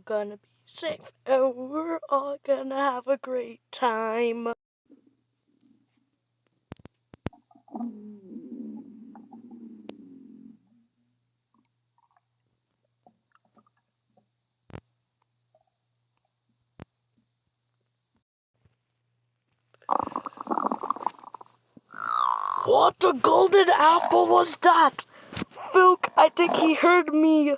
Gonna be safe and we're all gonna have a great time. What a golden apple was that? Filk, I think he heard me.